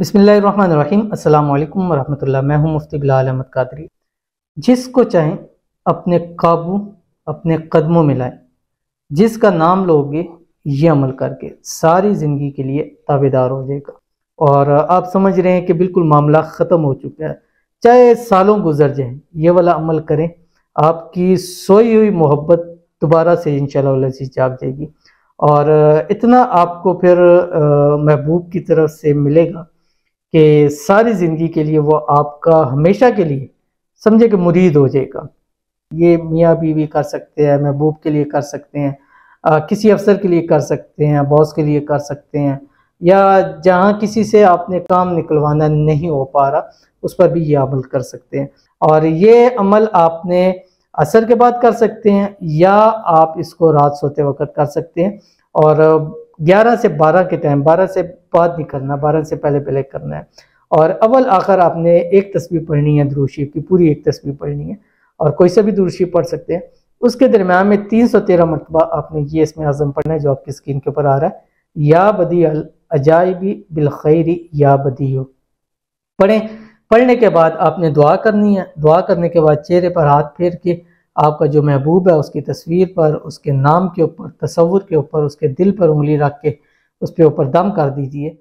बिस्मिल्लाहिर्रहमानिर्रहीम। अस्सलाम वालेकुम वरहमतुल्लाह। मैं हूं मुफ्ती बिलाल अहमद कादरी। जिसको चाहें अपने काबू अपने कदमों में लाएं। जिसका नाम लोगे ये अमल करके सारी ज़िंदगी के लिए ताबेदार हो जाएगा। और आप समझ रहे हैं कि बिल्कुल मामला ख़त्म हो चुका है, चाहे सालों गुजर जाएं, ये वाला अमल करें, आपकी सोई हुई मोहब्बत दोबारा से इंशाअल्लाह जाग जाएगी। और इतना आपको फिर महबूब की तरफ से मिलेगा कि सारी ज़िंदगी के लिए वो आपका हमेशा के लिए समझे कि मुरीद हो जाएगा। ये मियाँ बीवी कर सकते हैं, महबूब के लिए कर सकते हैं, किसी अफसर के लिए कर सकते हैं, बॉस के लिए कर सकते हैं, या जहाँ किसी से आपने काम निकलवाना नहीं हो पा रहा उस पर भी ये अमल कर सकते हैं। और ये अमल आपने असर के बाद कर सकते हैं या आप इसको रात सोते वक्त कर सकते हैं। और 11 से 12 के टाइम, 12 से बाद नहीं करना, 12 से पहले पहले करना है। और अव्वल आखिर आपने एक तस्बीह पढ़नी है, दुरूद शरीफ की पूरी एक तस्बीह पढ़नी है, और कोई सा भी दुरूद शरीफ पढ़ सकते हैं। उसके दरम्यान में 313 मरतबा आपने ये इसमें आज़म पढ़ना है जो आपकी स्क्रीन के ऊपर आ रहा है, या बदी अल अजाइबी बिल खैरी या बदी हो। पढ़ें। पढ़ने के बाद आपने दुआ करनी है। दुआ करने के बाद चेहरे पर हाथ फेर के आपका जो महबूब है उसकी तस्वीर पर, उसके नाम के ऊपर, तसव्वुर के ऊपर, उसके दिल पर उंगली रख के उस पर ऊपर दम कर दीजिए।